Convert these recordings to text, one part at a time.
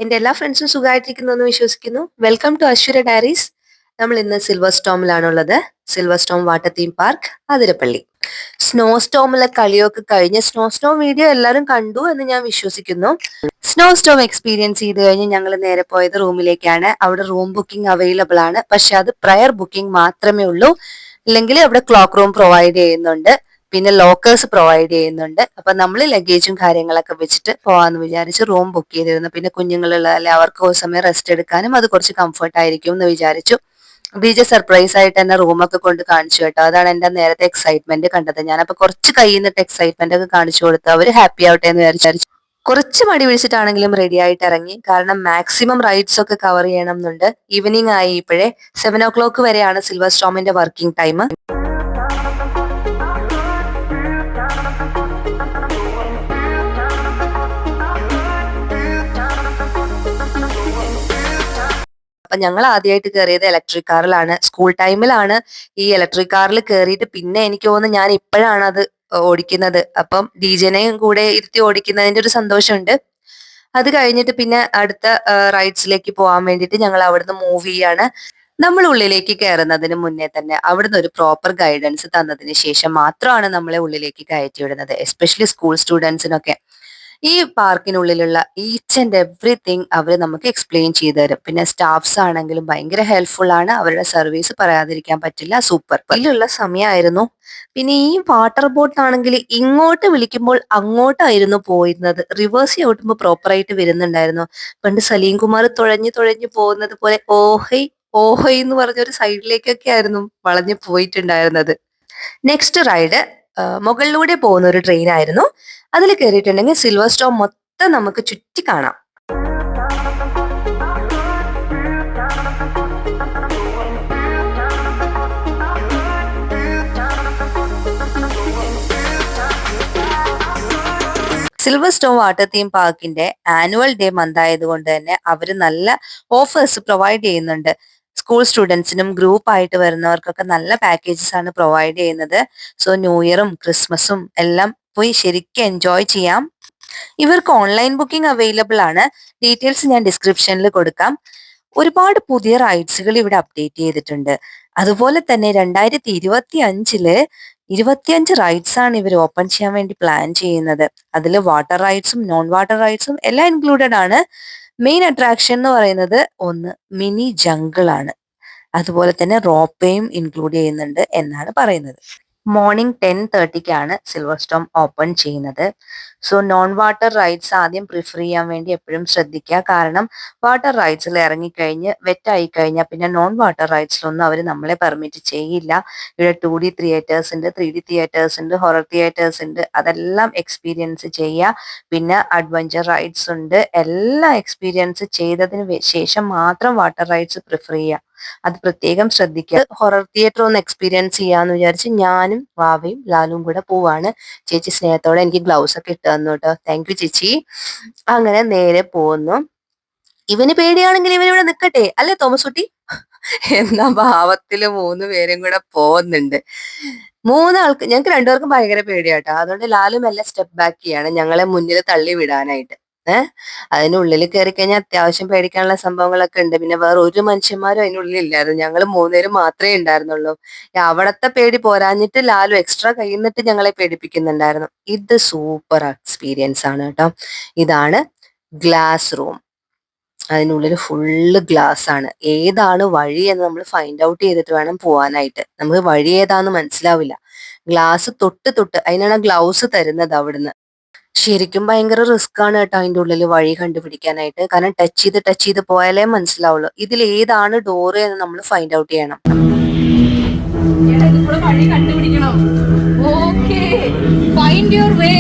എന്റെ എല്ലാ ഫ്രണ്ട്സും സുഖമായിട്ടിരിക്കുന്നു എന്ന് വിശ്വസിക്കുന്നു. Welcome to Ashwara diaries. നമ്മൾ ഇന്ന് സിൽവർ സ്റ്റോമിലാണുള്ളത്. Silver storm water theme park, Athirappilly. Snow സ്റ്റോമിലെ കളിയൊക്കെ കഴിഞ്ഞ് സ്നോ സ്റ്റോം വീഡിയോ എല്ലാവരും കണ്ടു എന്ന് ഞാൻ വിശ്വസിക്കുന്നു. സ്നോ സ്റ്റോം എക്സ്പീരിയൻസ് ചെയ്ത് കഴിഞ്ഞ് ഞങ്ങൾ നേരെ പോയത് റൂമിലേക്കാണ്. അവിടെ റൂം ബുക്കിംഗ് അവൈലബിൾ ആണ്, പക്ഷെ അത് പ്രയർ ബുക്കിംഗ് മാത്രമേ ഉള്ളൂ. ഇല്ലെങ്കിൽ അവിടെ ക്ലോക്ക് റൂം പ്രൊവൈഡ് ചെയ്യുന്നുണ്ട്, പിന്നെ ലോക്കേഴ്സ് പ്രൊവൈഡ് ചെയ്യുന്നുണ്ട്. അപ്പൊ നമ്മൾ ലഗേജും കാര്യങ്ങളൊക്കെ വെച്ചിട്ട് പോവാന്ന് വിചാരിച്ച് റൂം ബുക്ക് ചെയ്തിരുന്നു. പിന്നെ കുഞ്ഞുങ്ങളുള്ളതല്ലേ, അവർക്ക് ഒരു സമയം റെസ്റ്റ് എടുക്കാനും അത് കുറച്ച് കംഫർട്ട് ആയിരിക്കും എന്ന് വിചാരിച്ചു. ബീജ സർപ്രൈസ് ആയിട്ട് എന്നെ റൂമൊക്കെ കൊണ്ട് കാണിച്ചു കേട്ടോ. അതാണ് എന്റെ നേരത്തെ എക്സൈറ്റ്മെന്റ് കണ്ടത്. ഞാനപ്പോ കുറച്ച് കയ്യിൽ നിന്നിട്ട് എക്സൈറ്റ്മെന്റ് ഒക്കെ കാണിച്ചു കൊടുത്തു. അവര് ഹാപ്പി ആവട്ടെ എന്ന് വിചാരിച്ചു. കുറച്ച് മടി പിടിച്ചിട്ടാണെങ്കിലും റെഡി ആയിട്ട് ഇറങ്ങി. കാരണം മാക്സിമം റൈഡ്സ് ഒക്കെ കവർ ചെയ്യണം എന്നുണ്ട്. ഈവനിങ് ആയി ഇപ്പോഴേ 7 o'clock വരെയാണ് സിൽവർ സ്റ്റോമിന്റെ വർക്കിംഗ് ടൈം. അപ്പൊ ഞങ്ങൾ ആദ്യമായിട്ട് കയറിയത് ഇലക്ട്രിക് കാറിലാണ്. സ്കൂൾ ടൈമിലാണ് ഈ ഇലക്ട്രിക് കാറിൽ കയറിയിട്ട് പിന്നെ എനിക്ക് തോന്നുന്നു ഞാൻ ഇപ്പോഴാണ് അത് ഓടിക്കുന്നത്. അപ്പം ഡീജനെയും കൂടെ ഇരുത്തി ഓടിക്കുന്നതിന്റെ ഒരു സന്തോഷമുണ്ട്. അത് കഴിഞ്ഞിട്ട് പിന്നെ അടുത്ത റൈഡ്സിലേക്ക് പോകാൻ വേണ്ടിയിട്ട് ഞങ്ങൾ അവിടുന്ന് മൂവ് ചെയ്യാണ്. നമ്മൾ ഉള്ളിലേക്ക് കയറുന്നതിന് മുന്നേ തന്നെ അവിടുന്ന് ഒരു പ്രോപ്പർ ഗൈഡൻസ് തന്നതിന് ശേഷം മാത്രമാണ് നമ്മളെ ഉള്ളിലേക്ക് കയറ്റി വിടുന്നത്. എസ്പെഷ്യലി സ്കൂൾ സ്റ്റുഡൻസിനൊക്കെ ഈ പാർക്കിനുള്ളിലുള്ള ഈച്ച് ആൻഡ് എവറിത്തിങ് അവർ നമുക്ക് എക്സ്പ്ലെയിൻ ചെയ്തു തരും. പിന്നെ സ്റ്റാഫ്സ് ആണെങ്കിലും ഭയങ്കര ഹെൽപ്ഫുൾ ആണ്. അവരുടെ സർവീസ് പറയാതിരിക്കാൻ പറ്റില്ല. സൂപ്പർ ഇതിലുള്ള സമയമായിരുന്നു. പിന്നെ ഈ വാട്ടർ ബോട്ട് ആണെങ്കിൽ ഇങ്ങോട്ട് വിളിക്കുമ്പോൾ അങ്ങോട്ടായിരുന്നു പോയിരുന്നത്. റിവേഴ്സ് ചവിട്ടുമ്പോൾ പ്രോപ്പറായിട്ട് വരുന്നുണ്ടായിരുന്നു. പണ്ട് സലീം കുമാർ തുഴഞ്ഞു തുഴഞ്ഞു പോകുന്നത് പോലെ ഓഹൈ ഓഹൈ എന്ന് പറഞ്ഞൊരു സൈഡിലേക്കൊക്കെ ആയിരുന്നു വളഞ്ഞു പോയിട്ടുണ്ടായിരുന്നത്. നെക്സ്റ്റ് റൈഡ് മുകളിലൂടെ പോകുന്ന ഒരു ട്രെയിൻ ആയിരുന്നു. അതിൽ കയറിയിട്ടുണ്ടെങ്കിൽ സിൽവർ സ്റ്റോം മൊത്തം നമുക്ക് ചുറ്റി കാണാം. സിൽവർ സ്റ്റോം വാട്ടർ തീം പാർക്കിന്റെ ആനുവൽ ഡേ മന്ത് ആയതുകൊണ്ട് തന്നെ അവര് നല്ല ഓഫേഴ്സ് പ്രൊവൈഡ് ചെയ്യുന്നുണ്ട്. സ്കൂൾ സ്റ്റുഡൻസിനും ഗ്രൂപ്പ് ആയിട്ട് വരുന്നവർക്കൊക്കെ നല്ല പാക്കേജസ് ആണ് പ്രൊവൈഡ് ചെയ്യുന്നത്. സോ ന്യൂ ഇയറും ക്രിസ്മസും എല്ലാം പോയി ശരിക്കും എൻജോയ് ചെയ്യാം. ഇവർക്ക് ഓൺലൈൻ ബുക്കിംഗ് അവൈലബിൾ ആണ്. ഡീറ്റെയിൽസ് ഞാൻ ഡിസ്ക്രിപ്ഷനിൽ കൊടുക്കാം. ഒരുപാട് പുതിയ റൈഡ്സുകൾ ഇവിടെ അപ്ഡേറ്റ് ചെയ്തിട്ടുണ്ട്. അതുപോലെ തന്നെ 2025 25 റൈഡ്സ് ആണ് ഇവർ ഓപ്പൺ ചെയ്യാൻ വേണ്ടി പ്ലാൻ ചെയ്യുന്നത്. അതിൽ വാട്ടർ റൈഡ്സും നോൺ വാട്ടർ റൈഡ്സും എല്ലാം ഇൻക്ലൂഡഡ് ആണ്. മെയിൻ അട്രാക്ഷൻ എന്ന് പറയുന്നത് ഒന്ന് മിനി ജംഗിൾ ആണ്. അതുപോലെ തന്നെ റോപ്പേയും ഇൻക്ലൂഡ് ചെയ്യുന്നുണ്ട് എന്നാണ് പറയുന്നത്. മോർണിംഗ് 10:30 സിൽവർ സ്റ്റോം ഓപ്പൺ ചെയ്യുന്നത്. സോ നോൺ വാട്ടർ റൈഡ്സ് ആദ്യം പ്രിഫർ ചെയ്യാൻ വേണ്ടി എപ്പോഴും ശ്രദ്ധിക്കുക. കാരണം വാട്ടർ റൈഡ്സിൽ ഇറങ്ങിക്കഴിഞ്ഞ് വെറ്റായി കഴിഞ്ഞാൽ പിന്നെ നോൺ വാട്ടർ റൈഡ്സിലൊന്നും അവർ നമ്മളെ പെർമിറ്റ് ചെയ്യില്ല. ഇവിടെ 2D തിയേറ്റേഴ്സ് ഉണ്ട്, 3D തിയേറ്റേഴ്സ് ഉണ്ട്, ഹൊറർ തിയേറ്റേഴ്സ് ഉണ്ട്. അതെല്ലാം എക്സ്പീരിയൻസ് ചെയ്യുക. പിന്നെ അഡ്വഞ്ചർ റൈഡ്സ് ഉണ്ട്. എല്ലാം എക്സ്പീരിയൻസ് ചെയ്തതിന് ശേഷം മാത്രം വാട്ടർ റൈഡ്സ് പ്രിഫർ ചെയ്യുക. അത് പ്രത്യേകം ശ്രദ്ധിക്കുക. ഹൊറർ തിയേറ്റർ ഒന്ന് എക്സ്പീരിയൻസ് ചെയ്യാന്ന് വിചാരിച്ച് ഞാനും വാവയും ലാലും കൂടെ പോവാണ്. ചേച്ചി സ്നേഹത്തോടെ എനിക്ക് ഗ്ലൗസ് ഒക്കെ ഇട്ട് തന്നു കേട്ടോ. താങ്ക് യു ചേച്ചി. അങ്ങനെ നേരെ പോകുന്നു. ഇവന് പേടിയാണെങ്കിൽ ഇവനിവിടെ നിൽക്കട്ടെ അല്ലേ തോമസ് കുട്ടി എന്ന ഭാവത്തില് 3 പേരും കൂടെ പോകുന്നുണ്ട്. 3 ആൾക്ക് ഞങ്ങൾക്ക് 2 പേർക്കും ഭയങ്കര പേടിയാട്ടോ. അതുകൊണ്ട് ലാലും എല്ലാം സ്റ്റെപ്പ് ബാക്ക് ചെയ്യാണ് ഞങ്ങളെ മുന്നിൽ തള്ളി വിടാനായിട്ട്. അതിനുള്ളിൽ കയറി കഴിഞ്ഞാൽ അത്യാവശ്യം പേടിക്കാനുള്ള സംഭവങ്ങളൊക്കെ ഉണ്ട്. പിന്നെ വേറെ ഒരു മനുഷ്യന്മാരും അതിനുള്ളിൽ ഇല്ലായിരുന്നു. ഞങ്ങൾ 3 പേരും മാത്രമേ ഉണ്ടായിരുന്നുള്ളൂ. അവിടത്തെ പേടി പോരാഞ്ഞിട്ട് ലാലു എക്സ്ട്രാ കഴിയുന്നിട്ട് ഞങ്ങളെ പേടിപ്പിക്കുന്നുണ്ടായിരുന്നു. ഇത് സൂപ്പർ എക്സ്പീരിയൻസ് ആണ് കേട്ടോ. ഇതാണ് ഗ്ലാസ് റൂം. അതിനുള്ളിൽ ഫുള്ള് ഗ്ലാസ് ആണ്. ഏതാണ് വഴി എന്ന് നമ്മൾ ഫൈൻഡ് ഔട്ട് ചെയ്തിട്ട് വേണം പോവാനായിട്ട്. നമുക്ക് വഴി ഏതാന്ന് മനസ്സിലാവില്ല. ഗ്ലാസ് തൊട്ട് തൊട്ട് അതിനാണ് ഗ്ലൗസ് തരുന്നത് അവിടുന്ന്. ശരിക്കും ഭയങ്കര റിസ്ക് ആണ് കേട്ടോ അതിന്റെ ഉള്ളിൽ വഴി കണ്ടുപിടിക്കാനായിട്ട്. കാരണം ടച്ച് ചെയ്ത് പോയാലേ മനസ്സിലാവുള്ളൂ. ഇതിൽ ഏതാണ് ഡോറ് എന്ന് നമ്മൾ ഫൈൻഡ് ഔട്ട് ചെയ്യണം. വഴി കണ്ടുപിടിക്കണം. ഫൈൻഡ് യുവർ വേ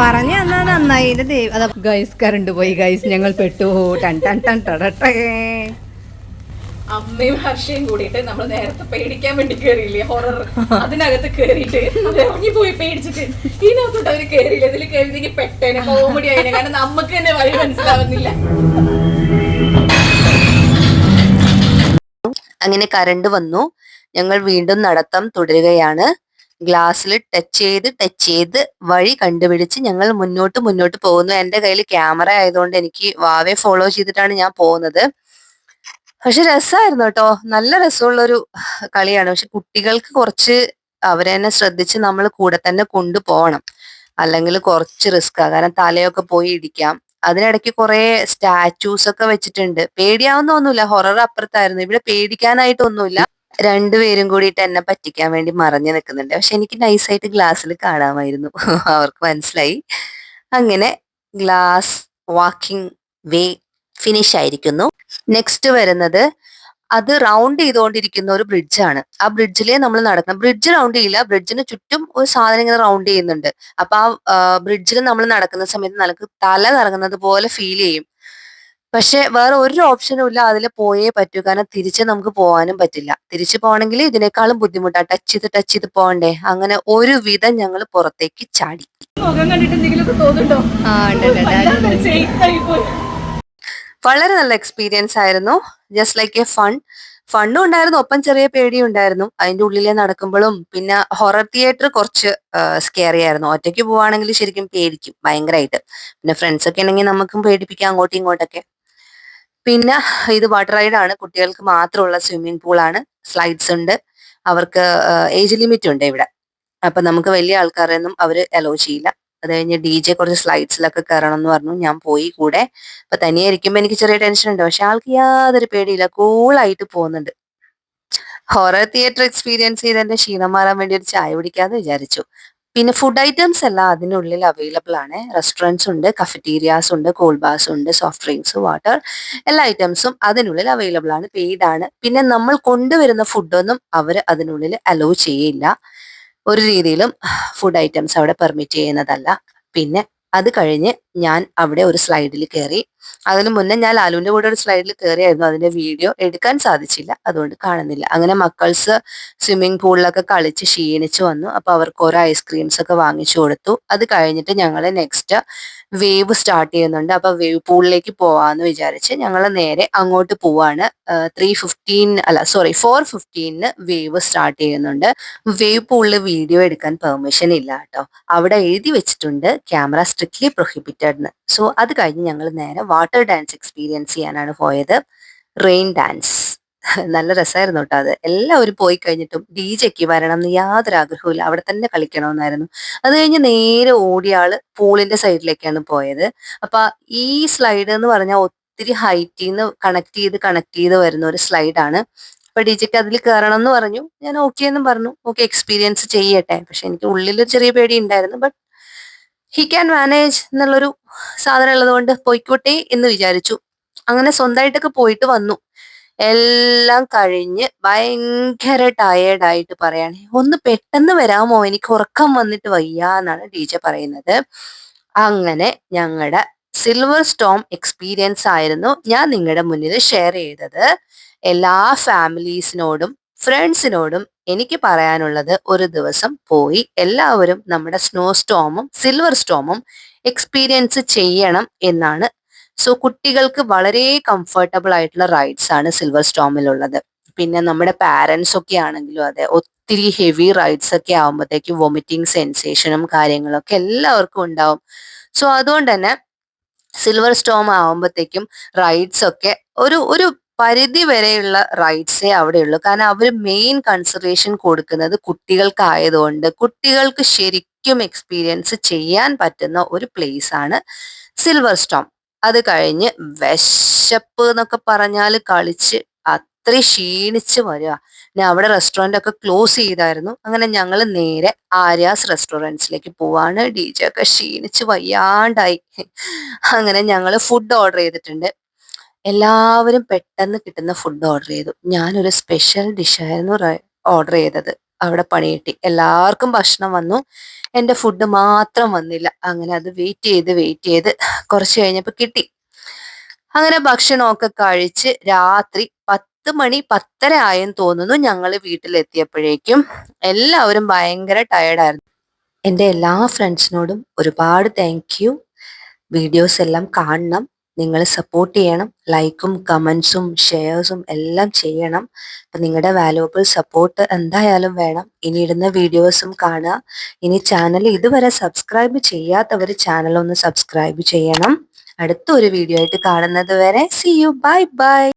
പറഞ്ഞ എന്നാ നന്നായി. ഗൈസ് കറണ്ട് പോയി ഗൈസ്, ഞങ്ങൾ പെട്ടു. ടൺ ടൺ ടൺ ടടട്ടേ. അമ്മയും ഹർഷയും കൂടിയിട്ട് നമ്മൾ നേരത്തെ പേടിക്കാൻ വേണ്ടി കേറിയില്ലേ ഹൊറർ, അതിനകത്ത് കേറിയിട്ട് ഇറങ്ങി പോയി പേടിച്ചിട്ട് ഇതിനകത്തോട്ട് അവര് കേറിയില്ല. ഇതിൽ കേറിയെങ്കിൽ പെട്ടേനെ കോമഡി ആയിനെ. കാരണം നമുക്ക് തന്നെ വഴി മനസ്സിലാവുന്നില്ല. അങ്ങനെ കറണ്ട് വന്നു. ഞങ്ങൾ വീണ്ടും നടത്തം തുടരുകയാണ്. ഗ്ലാസ്സിൽ ടച്ച് ചെയ്ത് വഴി കണ്ടുപിടിച്ച് ഞങ്ങൾ മുന്നോട്ട് പോകുന്നു. എന്റെ കയ്യിൽ ക്യാമറ ആയതുകൊണ്ട് എനിക്ക് വാവെ ഫോളോ ചെയ്തിട്ടാണ് ഞാൻ പോകുന്നത്. പക്ഷെ രസമായിരുന്നു കേട്ടോ, നല്ല രസമുള്ളൊരു കളിയാണ്. പക്ഷെ കുട്ടികൾക്ക് കുറച്ച് അവരെ തന്നെ ശ്രദ്ധിച്ച് നമ്മൾ കൂടെ തന്നെ കൊണ്ടുപോകണം, അല്ലെങ്കിൽ കുറച്ച് റിസ്ക്കാ. കാരണം തലയൊക്കെ പോയി ഇടിക്കാം. അതിനിടയ്ക്ക് കുറെ സ്റ്റാച്യൂസ് ഒക്കെ വെച്ചിട്ടുണ്ട്. പേടിയാവുന്ന ഒന്നുമില്ല, ഹൊറർ അപ്പുറത്തായിരുന്നു. ഇവിടെ പേടിക്കാനായിട്ടൊന്നുമില്ല. രണ്ടുപേരും കൂടിയിട്ട് എന്നെ പറ്റിക്കാൻ വേണ്ടി മറഞ്ഞു നിൽക്കുന്നുണ്ട്. പക്ഷെ എനിക്ക് നൈസായിട്ട് ഗ്ലാസ്സിൽ കാണാമായിരുന്നു. അവർക്ക് മനസ്സിലായി. അങ്ങനെ ഗ്ലാസ് വാക്കിംഗ് വേ ഫിനിഷ് ആയിരിക്കുന്നു. നെക്സ്റ്റ് വരുന്നത് അത് റൗണ്ട് ചെയ്തുകൊണ്ടിരിക്കുന്ന ഒരു ബ്രിഡ്ജാണ്. ആ ബ്രിഡ്ജിലെ നമ്മൾ നടക്കണം. ബ്രിഡ്ജ് റൗണ്ട് ചെയ്യില്ല, ബ്രിഡ്ജിന് ചുറ്റും ഒരു സാധനം ഇങ്ങനെ റൗണ്ട് ചെയ്യുന്നുണ്ട്. അപ്പൊ ആ ബ്രിഡ്ജിൽ നമ്മൾ നടക്കുന്ന സമയത്ത് നമുക്ക് തല കറങ്ങുന്നത് പോലെ ഫീൽ ചെയ്യും. പക്ഷെ വേറെ ഒരു ഓപ്ഷനും ഇല്ല, അതിൽ പോയേ പറ്റൂ. കാരണം തിരിച്ച് നമുക്ക് പോകാനും പറ്റില്ല. തിരിച്ചു പോകണമെങ്കിൽ ഇതിനേക്കാളും ബുദ്ധിമുട്ടാണ്, ടച്ച് ചെയ്ത് പോകണ്ടേ. അങ്ങനെ ഒരു വിധം ഞങ്ങൾ പുറത്തേക്ക് ചാടി. മുഖം കണ്ടിട്ട് എന്തെങ്കിലുമൊക്കെ തോന്നുന്നുണ്ടോ? വല്ലാത്തൊരു change ആയിപ്പോയി. വളരെ നല്ല എക്സ്പീരിയൻസ് ആയിരുന്നു. ജസ്റ്റ് ലൈക്ക് എ ഫണ്ണും ഉണ്ടായിരുന്നു, ഒപ്പം ചെറിയ പേടിയും ഉണ്ടായിരുന്നു. അതിന്റെ ഉള്ളിലെ നടക്കുമ്പോഴും. പിന്നെ ഹൊറർ തിയേറ്റർ കുറച്ച് സ്കെയറി ആയിരുന്നു. ഒറ്റയ്ക്ക് പോവാണെങ്കിൽ ശരിക്കും പേടിക്കും ഭയങ്കരമായിട്ട്. പിന്നെ ഫ്രണ്ട്സ് ഒക്കെ ഉണ്ടെങ്കിൽ നമുക്കും പേടിപ്പിക്കാം അങ്ങോട്ടും ഇങ്ങോട്ടൊക്കെ. പിന്നെ ഇത് വാട്ടർ റൈഡാണ്, കുട്ടികൾക്ക് മാത്രമുള്ള സ്വിമ്മിംഗ് പൂളാണ്. സ്ലൈഡ്സ് ഉണ്ട്. അവർക്ക് ഏജ് ലിമിറ്റ് ഉണ്ട് ഇവിടെ. അപ്പൊ നമുക്ക് വലിയ ആൾക്കാരെയൊന്നും അവര് അലോ ചെയ്യില്ല. അത് കഴിഞ്ഞ് DJ കുറച്ച് സ്ലൈഡ്സിലൊക്കെ കയറണം എന്ന് പറഞ്ഞു. ഞാൻ പോയി കൂടെ. അപ്പൊ തനിയെ ഇരിക്കുമ്പോ എനിക്ക് ചെറിയ ടെൻഷൻ ഉണ്ട്, പക്ഷെ ആൾക്ക് യാതൊരു പേടിയില്ല, കൂളായിട്ട് പോകുന്നുണ്ട്. ഹൊറർ തിയേറ്റർ എക്സ്പീരിയൻസ് ചെയ്ത് എന്റെ ക്ഷീണം മാറാൻ വേണ്ടി ഒരു ചായ കുടിക്കാന്ന് വിചാരിച്ചു. പിന്നെ ഫുഡ് ഐറ്റംസ് എല്ലാം അതിനുള്ളിൽ അവൈലബിൾ ആണ്. റെസ്റ്റോറൻറ്റ്സ് ഉണ്ട്, കഫറ്റീരിയാസ് ഉണ്ട്, കൂൾ ബാർസ് ഉണ്ട്, സോഫ്റ്റ് ഡ്രിങ്ക്സ്, വാട്ടർ, എല്ലാ ഐറ്റംസും അതിനുള്ളിൽ അവൈലബിൾ ആണ്. പെയ്ഡ് ആണ്. പിന്നെ നമ്മൾ കൊണ്ടുവരുന്ന ഫുഡൊന്നും അവർ അതിനുള്ളിൽ അലോ ചെയ്യില്ല. ഒരു രീതിയിലും ഫുഡ് ഐറ്റംസ് അവിടെ പെർമിറ്റ് ചെയ്യുന്നതല്ല. പിന്നെ അത് കഴിഞ്ഞ് ഞാൻ അവിടെ ഒരു സ്ലൈഡിൽ കയറി. അതിനു മുന്നേ ഞാൻ ലാലുവിന്റെ കൂടെ ഒരു സ്ലൈഡിൽ കയറിയായിരുന്നു. അതിന്റെ വീഡിയോ എടുക്കാൻ സാധിച്ചില്ല, അതുകൊണ്ട് കാണുന്നില്ല. അങ്ങനെ മക്കൾസ് സ്വിമ്മിംഗ് പൂളിലൊക്കെ കളിച്ച് ക്ഷീണിച്ചു വന്നു. അപ്പൊ അവർക്ക് ഓരോ ഐസ്ക്രീംസ് ഒക്കെ വാങ്ങിച്ചു കൊടുത്തു. അത് കഴിഞ്ഞിട്ട് ഞങ്ങൾ നെക്സ്റ്റ് വേവ് സ്റ്റാർട്ട് ചെയ്യുന്നുണ്ട്. അപ്പൊ വേവ് പൂളിലേക്ക് പോവാന്ന് വിചാരിച്ച് ഞങ്ങൾ നേരെ അങ്ങോട്ട് പോവാണ്. 4:15 വേവ് സ്റ്റാർട്ട് ചെയ്യുന്നുണ്ട്. വേവ് പൂളിൽ വീഡിയോ എടുക്കാൻ പെർമിഷൻ ഇല്ല കേട്ടോ. അവിടെ എഴുതി വെച്ചിട്ടുണ്ട് ക്യാമറ സ്ട്രിക്ട്ലി പ്രൊഹിബിറ്റഡ് എന്ന്. സോ അത് കഴിഞ്ഞ് ഞങ്ങൾ നേരെ വാട്ടർ ഡാൻസ് എക്സ്പീരിയൻസ് ചെയ്യാനാണ് പോയത്. റെയിൻ ഡാൻസ് നല്ല രസമായിരുന്നു കേട്ടോ. അത് എല്ലാവരും പോയി കഴിഞ്ഞിട്ടും DJക്ക് വരണം എന്ന് യാതൊരു ആഗ്രഹവും അവിടെ തന്നെ കളിക്കണമെന്നായിരുന്നു. അത് കഴിഞ്ഞ് നേരെ ഓടിയ ആള് പൂളിന്റെ സൈഡിലേക്കാണ് പോയത്. അപ്പൊ ഈ സ്ലൈഡ് എന്ന് പറഞ്ഞാൽ ഒത്തിരി ഹൈറ്റിൽ നിന്ന് കണക്ട് ചെയ്ത് വരുന്ന ഒരു സ്ലൈഡാണ്. അപ്പൊ DJക്ക് അതിൽ കയറണം എന്ന് പറഞ്ഞു. ഞാൻ ഓക്കെ എന്നും പറഞ്ഞു. ഓക്കെ, എക്സ്പീരിയൻസ് ചെയ്യട്ടെ. പക്ഷെ എനിക്ക് ഉള്ളിൽ ചെറിയ പേടി ഉണ്ടായിരുന്നു. ബട്ട് ഹി ക്യാൻ മാനേജ് എന്നുള്ളൊരു സാധനം ഉള്ളത് കൊണ്ട് പോയിക്കോട്ടെ എന്ന് വിചാരിച്ചു. അങ്ങനെ സ്വന്തമായിട്ടൊക്കെ പോയിട്ട് വന്നു. എല്ലാം കഴിഞ്ഞ് ഭയങ്കര ടയേർഡായിട്ട് പറയാണ്, ഒന്ന് പെട്ടെന്ന് വരാമോ, എനിക്ക് ഉറക്കം വന്നിട്ട് വയ്യ എന്നാണ് DJ പറയുന്നത്. അങ്ങനെ ഞങ്ങളുടെ സിൽവർ സ്റ്റോം എക്സ്പീരിയൻസ് ആയിരുന്നു ഞാൻ നിങ്ങളുടെ മുന്നിൽ ഷെയർ ചെയ്തത്. എല്ലാ ഫാമിലീസിനോടും ഫ്രണ്ട്സിനോടും എനിക്ക് പറയാനുള്ളത്, ഒരു ദിവസം പോയി എല്ലാവരും നമ്മുടെ സ്നോ സ്റ്റോമും സിൽവർ സ്റ്റോമും എക്സ്പീരിയൻസ് ചെയ്യണം എന്നാണ്. സോ കുട്ടികൾക്ക് വളരെ കംഫർട്ടബിൾ ആയിട്ടുള്ള റൈഡ്സ് ആണ് സിൽവർ സ്റ്റോമിലുള്ളത്. പിന്നെ നമ്മുടെ പാരന്റ്സ് ഒക്കെ ആണെങ്കിലും അതെ, ഒത്തിരി ഹെവി റൈഡ്സ് ഒക്കെ ആകുമ്പോഴത്തേക്ക് വൊമിറ്റിംഗ് സെൻസേഷനും കാര്യങ്ങളൊക്കെ എല്ലാവർക്കും ഉണ്ടാവും. സോ അതുകൊണ്ട് തന്നെ സിൽവർ സ്റ്റോം ആവുമ്പോഴത്തേക്കും റൈഡ്സ് ഒക്കെ ഒരു ഒരു പരിധി വരെയുള്ള റൈഡ്സേ അവിടെയുള്ളൂ. കാരണം അവർ മെയിൻ കൺസിഡറേഷൻ കൊടുക്കുന്നത് കുട്ടികൾക്കായതുകൊണ്ട് കുട്ടികൾക്ക് ശരിക്കും എക്സ്പീരിയൻസ് ചെയ്യാൻ പറ്റുന്ന ഒരു പ്ലേസ് ആണ് സിൽവർ സ്റ്റോം. അത് കഴിഞ്ഞ് വിശപ്പ് എന്നൊക്കെ പറഞ്ഞാൽ കളിച്ച് അത്ര ക്ഷീണിച്ച് വരിക. പിന്നെ അവിടെ റെസ്റ്റോറന്റ് ഒക്കെ ക്ലോസ് ചെയ്തായിരുന്നു. അങ്ങനെ ഞങ്ങൾ നേരെ ആര്യാസ് റെസ്റ്റോറൻറ്റ്സിലേക്ക് പോവാണ്. DJ ഒക്കെ ക്ഷീണിച്ച് വയ്യാണ്ടായി. അങ്ങനെ ഞങ്ങൾ ഫുഡ് ഓർഡർ ചെയ്തിട്ടുണ്ട്. എല്ലാവരും പെട്ടെന്ന് കിട്ടുന്ന ഫുഡ് ഓർഡർ ചെയ്തു. ഞാനൊരു സ്പെഷ്യൽ ഡിഷായിരുന്നു ഓർഡർ ചെയ്തത്. അവിടെ പണി കിട്ടി, എല്ലാവർക്കും ഭക്ഷണം വന്നു, എന്റെ ഫുഡ് മാത്രം വന്നില്ല. അങ്ങനെ അത് വെയിറ്റ് ചെയ്ത് കുറച്ച് കഴിഞ്ഞപ്പോ കിട്ടി. അങ്ങനെ ഭക്ഷണമൊക്കെ കഴിച്ച് രാത്രി 10 മണി 10:30 ആയെന്ന് തോന്നുന്നു ഞങ്ങൾ വീട്ടിലെത്തിയപ്പോഴേക്കും. എല്ലാവരും ഭയങ്കര ടയർഡായിരുന്നു. എൻ്റെ എല്ലാ ഫ്രണ്ട്സിനോടും ഒരുപാട് താങ്ക് യു. വീഡിയോസ് എല്ലാം കാണണം. നിങ്ങൾ സപ്പോർട്ട് ചെയ്യണം. ലൈക്കും കമൻസും ഷെയർസും എല്ലാം ചെയ്യണം. അപ്പം നിങ്ങളുടെ വാല്യുബിൾ സപ്പോർട്ട് എന്തായാലും വേണം. ഇനി ഇടുന്ന വീഡിയോസും കാണുക. ഇനി ചാനൽ ഇതുവരെ സബ്സ്ക്രൈബ് ചെയ്യാത്തവർ ചാനൽ ഒന്ന് സബ്സ്ക്രൈബ് ചെയ്യണം. അടുത്ത ഒരു വീഡിയോ ആയിട്ട് കാണുന്നത് വരെ സി യു, ബൈ ബൈ.